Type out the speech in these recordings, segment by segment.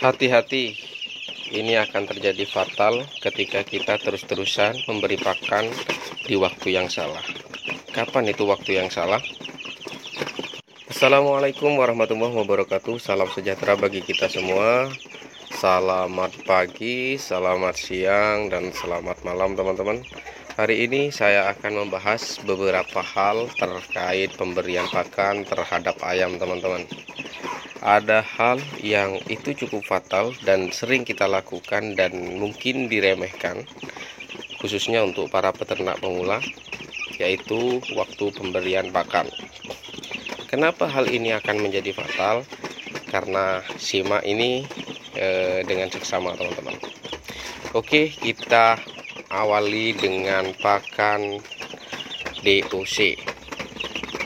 Hati-hati, ini akan terjadi fatal ketika kita terus-terusan memberi pakan di waktu yang salah. Kapan itu waktu yang salah? Assalamualaikum warahmatullahi wabarakatuh. Salam sejahtera bagi kita semua. Selamat pagi, selamat siang, dan selamat malam teman-teman. Hari ini saya akan membahas beberapa hal terkait pemberian pakan terhadap ayam teman-teman. Ada hal yang itu cukup fatal dan sering kita lakukan dan mungkin diremehkan, khususnya untuk para peternak pemula, yaitu waktu pemberian pakan. Kenapa hal ini akan menjadi fatal? Karena simak ini dengan seksama teman-teman. Oke, kita awali dengan pakan DOC.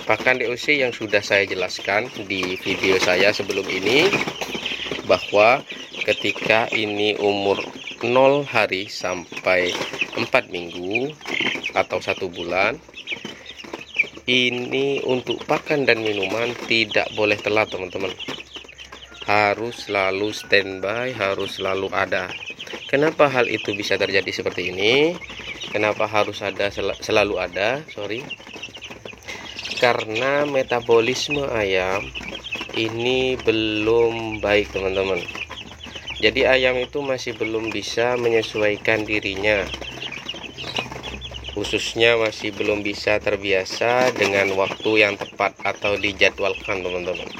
Pakan DOC yang sudah saya jelaskan di video saya sebelum ini, bahwa ketika ini umur 0 hari sampai 4 minggu atau 1 bulan, ini untuk pakan dan minuman tidak boleh telat teman-teman. Harus selalu standby, harus selalu ada. Kenapa hal itu bisa terjadi seperti ini? Kenapa harus ada, selalu ada? Karena metabolisme ayam ini belum baik teman-teman. Jadi ayam itu masih belum bisa menyesuaikan dirinya, khususnya masih belum bisa terbiasa dengan waktu yang tepat atau dijadwalkan teman-teman.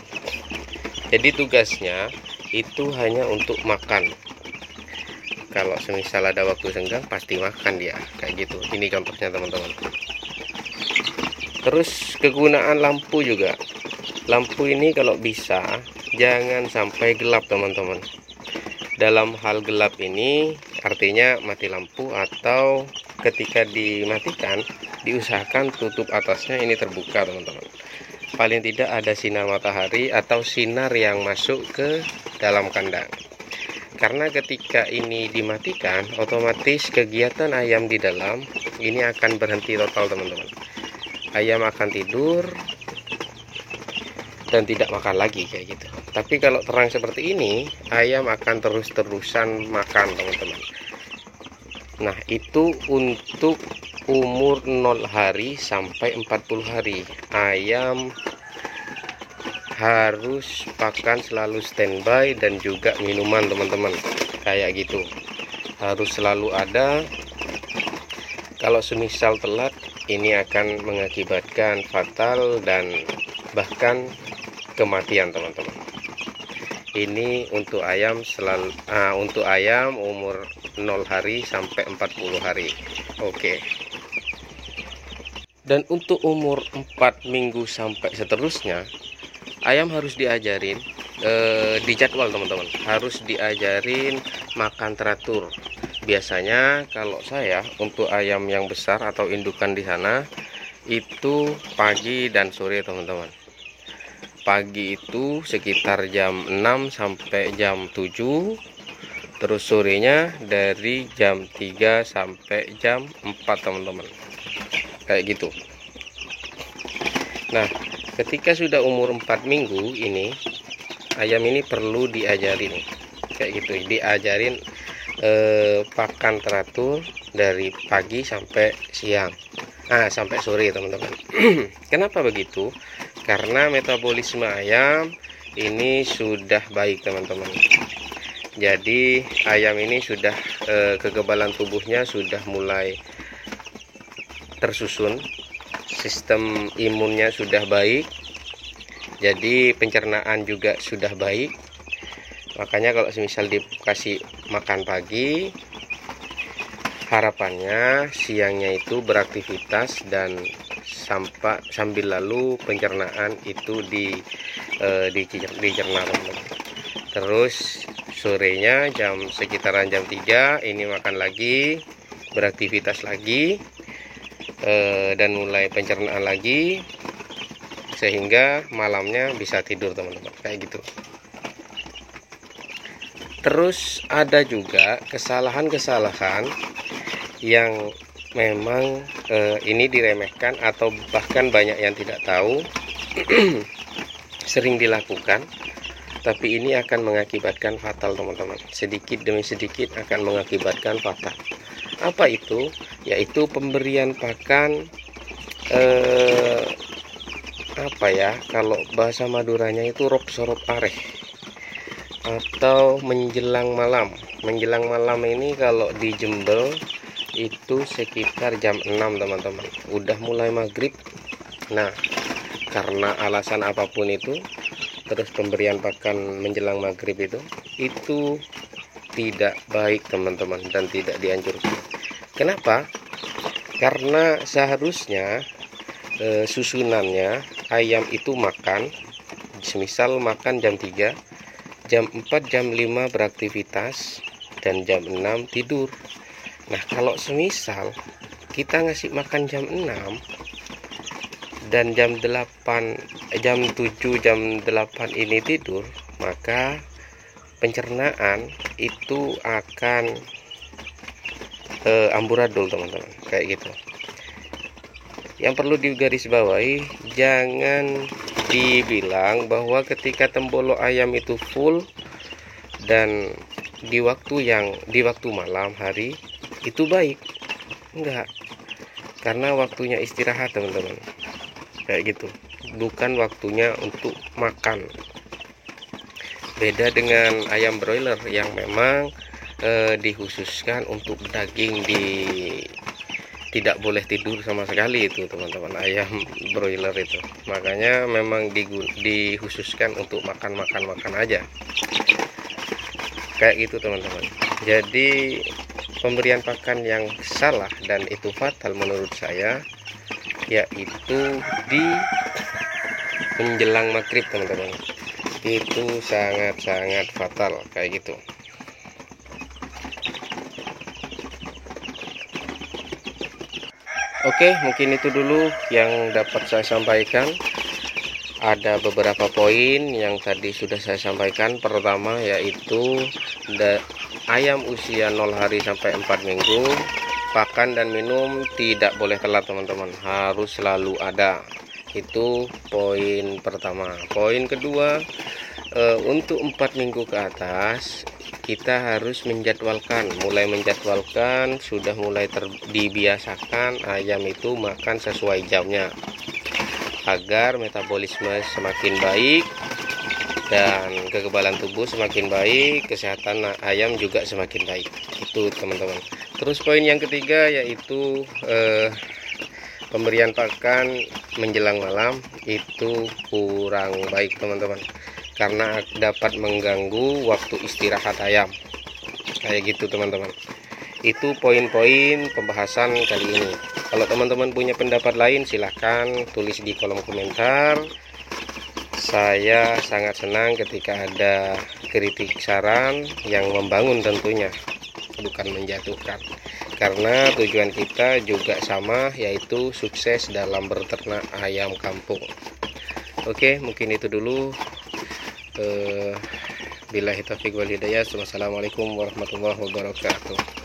Jadi tugasnya itu hanya untuk makan. Kalau semisal ada waktu senggang pasti makan dia, kayak gitu. Ini contohnya teman-teman. Terus kegunaan lampu juga. Lampu ini kalau bisa jangan sampai gelap teman-teman. Dalam hal gelap ini artinya mati lampu, atau ketika dimatikan diusahakan tutup atasnya ini terbuka teman-teman. Paling tidak ada sinar matahari atau sinar yang masuk ke dalam kandang. Karena ketika ini dimatikan, otomatis kegiatan ayam di dalam ini akan berhenti total teman-teman. Ayam akan tidur dan tidak makan lagi kayak gitu. Tapi kalau terang seperti ini, ayam akan terus-terusan makan teman-teman. Nah, itu untuk umur 0 hari sampai 40 hari. Ayam harus pakan selalu standby dan juga minuman teman-teman. Kayak gitu. Harus selalu ada. Kalau semisal telat, ini akan mengakibatkan fatal dan bahkan kematian teman-teman. Ini untuk ayam untuk ayam umur 0 hari sampai 40 hari. Oke. Dan untuk umur 4 minggu sampai seterusnya, ayam harus diajarin dijadwal teman-teman. Harus diajarin makan teratur. Biasanya kalau saya untuk ayam yang besar atau indukan di sana itu pagi dan sore teman-teman. Pagi itu sekitar jam 6 sampai jam 7, terus sorenya dari jam 3 sampai jam 4 teman-teman, kayak gitu. Nah, ketika sudah umur 4 minggu ini, ayam ini perlu diajarin kayak gitu, diajarin pakan teratur dari pagi sampai siang, sampai sore teman-teman. Kenapa begitu? Karena metabolisme ayam ini sudah baik teman-teman. Jadi ayam ini sudah kekebalan tubuhnya sudah mulai tersusun, sistem imunnya sudah baik, jadi pencernaan juga sudah baik. Makanya kalau semisal dikasih makan pagi, harapannya siangnya itu beraktivitas dan sambil lalu pencernaan itu dicerna teman-teman. Terus sorenya sekitaran jam 3 ini makan lagi, beraktivitas lagi, dan mulai pencernaan lagi, sehingga malamnya bisa tidur teman-teman, kayak gitu. Terus ada juga kesalahan-kesalahan yang memang ini diremehkan atau bahkan banyak yang tidak tahu sering dilakukan, tapi ini akan mengakibatkan fatal teman-teman. Sedikit demi sedikit akan mengakibatkan fatal. Apa itu? Yaitu pemberian pakan apa ya, kalau bahasa Maduranya itu rop sorop areh atau menjelang malam. Menjelang malam ini kalau di Jember itu sekitar jam 6 teman-teman, udah mulai maghrib. Nah, karena alasan apapun itu, terus pemberian pakan menjelang maghrib itu tidak baik teman-teman, dan tidak dianjurkan. Kenapa? Karena seharusnya susunannya ayam itu makan, semisal makan jam 3, jam 4, jam 5 beraktivitas, dan jam 6 tidur. Nah, kalau semisal kita ngasih makan jam 6 dan jam 8, jam 7, jam 8 ini tidur, maka pencernaan itu akan amburadul teman-teman, kayak gitu. Yang perlu digarisbawahi, jangan dibilang bahwa ketika tembolok ayam itu full dan di waktu malam hari itu baik. Enggak, karena waktunya istirahat teman-teman, kayak gitu, bukan waktunya untuk makan. Beda dengan ayam broiler yang memang dikhususkan untuk daging, tidak boleh tidur sama sekali itu teman-teman, ayam broiler itu. Makanya memang dikhususkan untuk makan aja, kayak gitu teman-teman. Jadi pemberian pakan yang salah dan itu fatal menurut saya, yaitu di menjelang maghrib teman-teman. Itu sangat-sangat fatal, kayak gitu. Oke, mungkin itu dulu yang dapat saya sampaikan. Ada beberapa poin yang tadi sudah saya sampaikan. Pertama yaitu ayam usia 0 hari sampai 4 minggu, pakan dan minum tidak boleh telat teman-teman, harus selalu ada. Itu poin pertama. Poin kedua, untuk 4 minggu ke atas kita harus sudah mulai dibiasakan ayam itu makan sesuai jamnya, agar metabolisme semakin baik dan kekebalan tubuh semakin baik, kesehatan ayam juga semakin baik. Itu teman-teman. Terus poin yang ketiga yaitu pemberian pakan menjelang malam itu kurang baik teman-teman, karena dapat mengganggu waktu istirahat ayam, kayak gitu teman-teman. Itu poin-poin pembahasan kali ini. Kalau teman-teman punya pendapat lain, silahkan tulis di kolom komentar. Saya sangat senang ketika ada kritik saran yang membangun tentunya, bukan menjatuhkan, karena tujuan kita juga sama, yaitu sukses dalam berternak ayam kampung. Oke, mungkin itu dulu. Billahi taufiq wal hidayah. Wassalamualaikum warahmatullahi wabarakatuh.